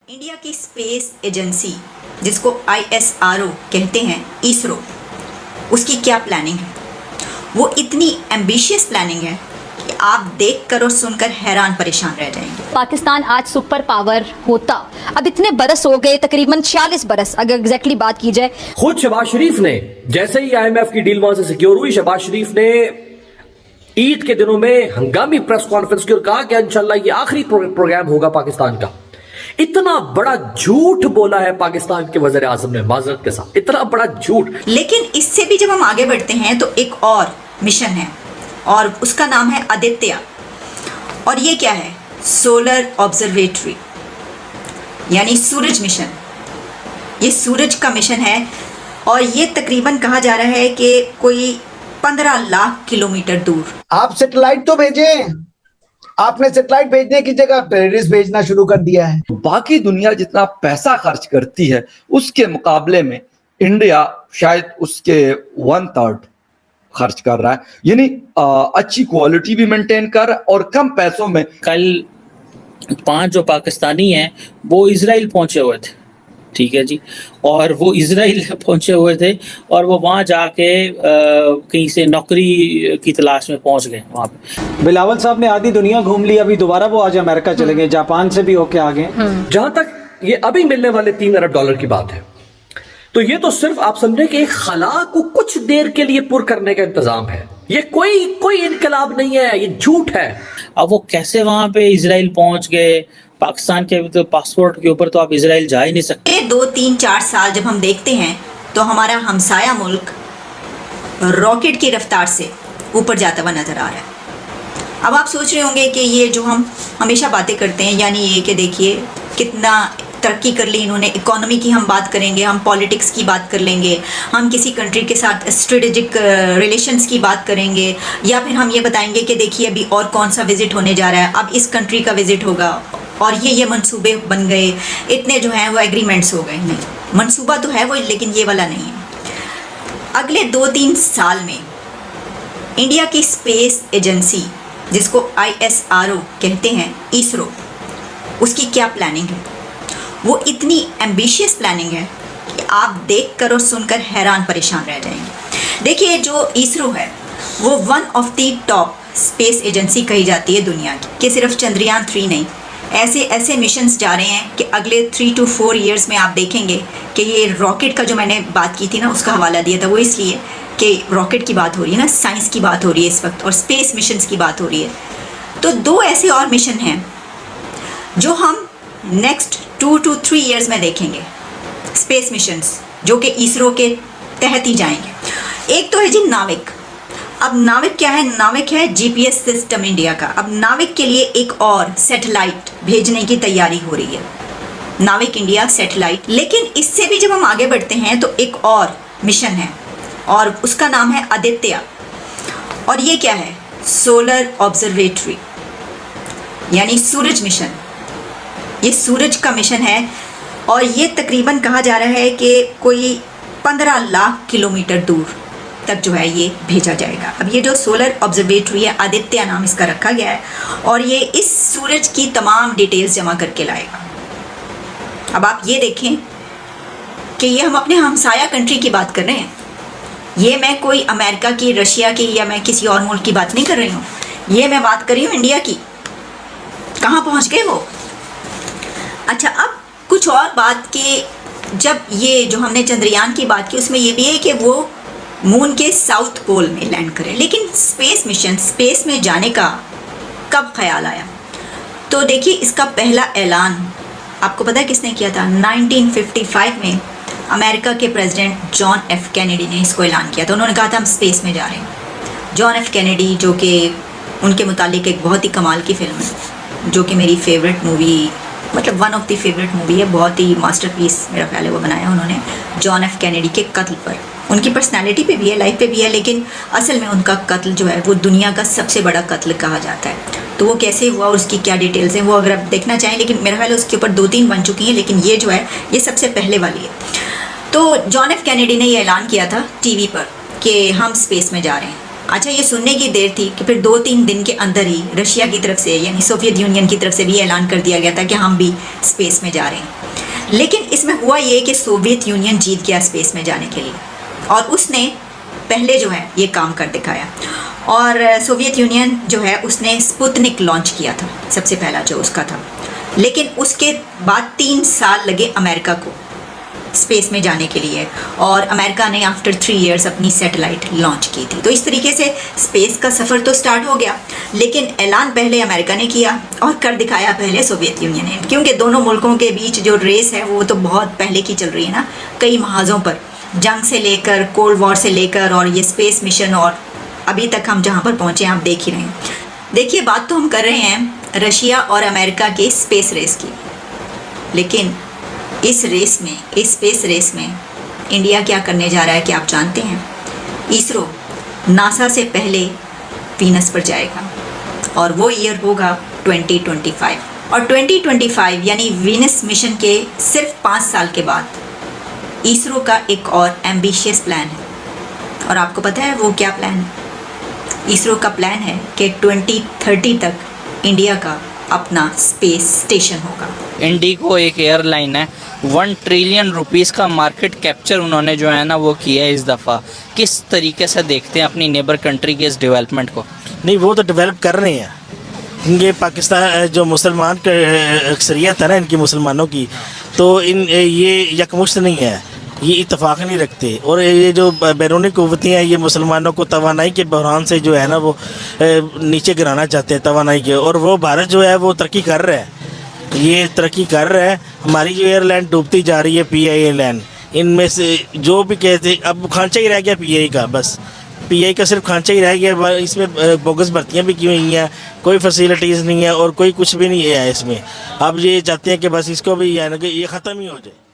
India की space agency जिसको ISRO कहते हैं, इसरो, उसकी क्या प्लानिंग है। वो इतनी एम्बिशियस प्लानिंग है कि आप देखकर और सुनकर हैरान परेशान रह जाएंगे। पाकिस्तान आज सुपर पावर होता, अब इतने बरस हो गए, तकरीबन 46 बरस अगर एग्जैक्टली बात की जाए। खुद शहबाज शरीफ ने जैसे ही IMF की डील वहां से सिक्योर हुई, शहबाज शरीफ ने ईद के दिनों में हंगामी प्रेस कॉन्फ्रेंस की और कहा कि इंशाल्लाह ये आखिरी प्रोग्राम होगा पाकिस्तान का। इतना बड़ा झूठ बोला है पाकिस्तान के वज़ीर आज़म ने, माजरत के साथ, इतना बड़ा झूठ। लेकिन इससे भी जब हम आगे बढ़ते हैं तो एक और मिशन है और उसका नाम है आदित्य। और ये क्या है? सोलर ऑब्जर्वेटरी, यानी सूरज मिशन। ये सूरज का मिशन है और ये तकरीबन कहा जा रहा है कि कोई 15 लाख किलोमीटर दूर। आप सैटेलाइट तो भेजें, आपने सैटेलाइट भेजने की जगह टेररिस्ट भेजना शुरू कर दिया है। बाकी दुनिया जितना पैसा खर्च करती है उसके मुकाबले में इंडिया शायद उसके 1/3 खर्च कर रहा है, यानी अच्छी क्वालिटी भी मेंटेन कर रहा है और कम पैसों में। कल 5 जो पाकिस्तानी हैं वो इजराइल पहुंचे हुए थे, ठीक है जी, और वो इजराइल पहुंचे हुए थे और वो वहाँ जाके कहीं से नौकरी की तलाश में पहुंच गए। वहाँ पे बिलावल साहब ने आधी दुनिया घूम ली, अभी दोबारा वो आज अमेरिका चले गए, जापान से भी होके आ गए। जहां तक ये अभी मिलने वाले $3 अरब की बात है, तो ये तो सिर्फ आप समझे कि एक खला को कुछ देर के लिए पुर करने का इंतजाम है। ये कोई इनकलाब नहीं है, ये झूठ है। अब वो कैसे वहाँ पे इजराइल पहुंच गए? पाकिस्तान के तो पासपोर्ट के ऊपर तो आप इजराइल जा ही नहीं सकते। 2, 3, 4 साल जब हम देखते हैं तो हमारा हमसाया मुल्क रॉकेट की रफ्तार से ऊपर जाता हुआ नजर आ रहा है। अब आप सोच रहे होंगे कि ये जो हम हमेशा बातें करते हैं, यानी ये कि देखिए कितना तरक्की कर ली इन्होंने, इकोनॉमी की हम बात करेंगे, हम पॉलिटिक्स की बात कर लेंगे, हम किसी कंट्री के साथ स्ट्रेटेजिक रिलेशंस की बात करेंगे, या फिर हम ये बताएंगे कि देखिए अभी और कौन सा विजिट होने जा रहा है, अब इस कंट्री का विजिट होगा और ये मंसूबे बन गए, इतने जो हैं वो एग्रीमेंट्स हो गए। नहीं, मंसूबा तो है वो, लेकिन ये वाला नहीं है। अगले 2-3 साल में इंडिया की स्पेस एजेंसी जिसको ISRO कहते हैं, इसरो, उसकी क्या प्लानिंग है। वो इतनी एम्बिशियस प्लानिंग है कि आप देखकर और सुनकर हैरान परेशान रह जाएंगे। देखिए, जो इसरो है वो one of the top space agency कही जाती है दुनिया की, कि सिर्फ चंद्रयान 3 नहीं, ऐसे मिशंस जा रहे हैं कि अगले 3 to 4 ईयर्स में आप देखेंगे कि ये रॉकेट का जो मैंने बात की थी ना, उसका हवाला दिया था, वो इसलिए कि रॉकेट की बात हो रही है ना, साइंस की बात हो रही है इस वक्त और स्पेस मिशंस की बात हो रही है। तो 2 ऐसे और मिशन हैं जो हम नेक्स्ट 2 to 3 ईयर्स में देखेंगे, स्पेस मिशंस जो कि इसरो के तहत ही जाएंगे। एक तो है जी नाविक। अब नाविक क्या है? नाविक है GPS सिस्टम इंडिया का। अब नाविक के लिए एक और सैटेलाइट भेजने की तैयारी हो रही है, नाविक इंडिया सैटेलाइट। लेकिन इससे भी जब हम आगे बढ़ते हैं तो एक और मिशन है और उसका नाम है आदित्य। और ये क्या है? सोलर ऑब्जर्वेटरी, यानी सूरज मिशन। ये सूरज का मिशन है और ये तकरीबन कहा जा रहा है कि कोई 15 लाख किलोमीटर दूर तक जो है ये भेजा जाएगा। अब ये जो सोलर ऑब्जर्वेटरी है, आदित्य नाम इसका रखा गया है, और ये इस सूरज की तमाम डिटेल्स जमा करके लाएगा। अब आप ये देखें कि ये हम अपने हमसाया कंट्री की बात कर रहे हैं। ये मैं कोई अमेरिका की, रशिया की या मैं किसी और मुल्क की बात नहीं कर रही हूँ, ये मैं बात कर रही हूँ इंडिया की। कहाँ पहुँच गए वो? अच्छा, अब कुछ और बात कि जब ये जो हमने चंद्रयान की बात की उसमें ये भी है कि वो मून के साउथ पोल में लैंड करे। लेकिन स्पेस मिशन, स्पेस में जाने का कब ख्याल आया? तो देखिए, इसका पहला ऐलान आपको पता है किसने किया था? 1955 में अमेरिका के प्रेसिडेंट जॉन F कैनेडी ने इसको ऐलान किया था। उन्होंने कहा था हम स्पेस में जा रहे हैं। जॉन F कैनेडी, जो कि उनके मुतालिक एक बहुत ही कमाल की फिल्म है, जो कि मेरी फेवरेट मूवी, मतलब one of the favourite movie है, बहुत ही मास्टरपीस मेरा ख्याल है वो बनाया उन्होंने, जॉन F कैनेडी के कत्ल पर। उनकी पर्सनालिटी पे भी है, लाइफ पे भी है, लेकिन असल में उनका कत्ल जो है वो दुनिया का सबसे बड़ा कत्ल कहा जाता है। तो वो कैसे हुआ और उसकी क्या डिटेल्स हैं वो अगर आप देखना चाहें, लेकिन मेरा ख्याल है उसके ऊपर 2-3 बन चुकी हैं, लेकिन ये जो है ये सबसे पहले वाली है। तो जॉन F कैनेडी ने ये ऐलान किया था टीवी पर कि हम स्पेस में जा रहे हैं। अच्छा, ये सुनने की देर थी कि फिर 2-3 दिन के अंदर ही रशिया की तरफ से यानी सोवियत यूनियन की तरफ से भी ऐलान कर दिया गया था कि हम भी स्पेस में जा रहे हैं। लेकिन इसमें हुआ ये कि सोवियत यूनियन जीत गया स्पेस में जाने के लिए, और उसने पहले जो है ये काम कर दिखाया। और सोवियत यूनियन जो है उसने स्पुतनिक लॉन्च किया था, सबसे पहला जो उसका था। लेकिन उसके बाद 3 साल लगे अमेरिका को स्पेस में जाने के लिए, और अमेरिका ने आफ्टर 3 इयर्स अपनी सैटेलाइट लॉन्च की थी। तो इस तरीके से स्पेस का सफ़र तो स्टार्ट हो गया, लेकिन ऐलान पहले अमेरिका ने किया और कर दिखाया पहले सोवियत यूनियन ने, क्योंकि दोनों मुल्कों के बीच जो रेस है वो तो बहुत पहले की चल रही है ना, कई महाजों पर, जंग से लेकर, कोल्ड वॉर से लेकर, और ये स्पेस मिशन, और अभी तक हम जहाँ पर पहुँचे आप देख ही रहे हैं। देखिए, बात तो हम कर रहे हैं रशिया और अमेरिका के स्पेस रेस की, लेकिन इस रेस में, इस स्पेस रेस में इंडिया क्या करने जा रहा है कि आप जानते हैं? इसरो नासा से पहले वीनस पर जाएगा, और वो ईयर होगा 2025। और 2025 यानी वीनस मिशन के सिर्फ 5 साल के बाद इसरो का एक और एम्बिशियस प्लान है। और आपको पता है वो क्या प्लान है? इसरो का प्लान है कि 2030 तक इंडिया का अपना स्पेस स्टेशन होगा। इंडिगो एक एयरलाइन है, 1 ट्रिलियन रुपीस का मार्केट कैप्चर उन्होंने जो है ना वो किया है इस दफ़ा। किस तरीके से देखते हैं अपनी नेबर कंट्री के इस डेवलपमेंट को? नहीं, वो तो डेवलप कर रहे हैं, क्योंकि पाकिस्तान जो मुसलमान अक्सरियत है ना इनकी, मुसलमानों की, तो ये यकमुश्त नहीं है, ये इत्तेफाक नहीं रखते। और ये जो बैरूनी क़ुव्वतें हैं ये मुसलमानों को तवानाई के बहरान से जो है ना वो नीचे गिराना चाहते हैं, तवानाई के। और वो भारत जो है वो तरक्की कर रहा है, ये तरक्की कर रहा है। हमारी जो एयरलाइन डूबती जा रही है, PI एयरलाइन, इनमें से जो भी कहते, अब खांचा ही रह गया PI का, बस PI का सिर्फ खांचा ही रह गया। इसमें बोगस भर्तियाँ भी की हुई हैं, कोई फैसिलिटीज़ नहीं है और कोई कुछ भी नहीं है इसमें। अब ये चाहते हैं कि बस इसको भी यानी कि ये ख़त्म ही हो जाए।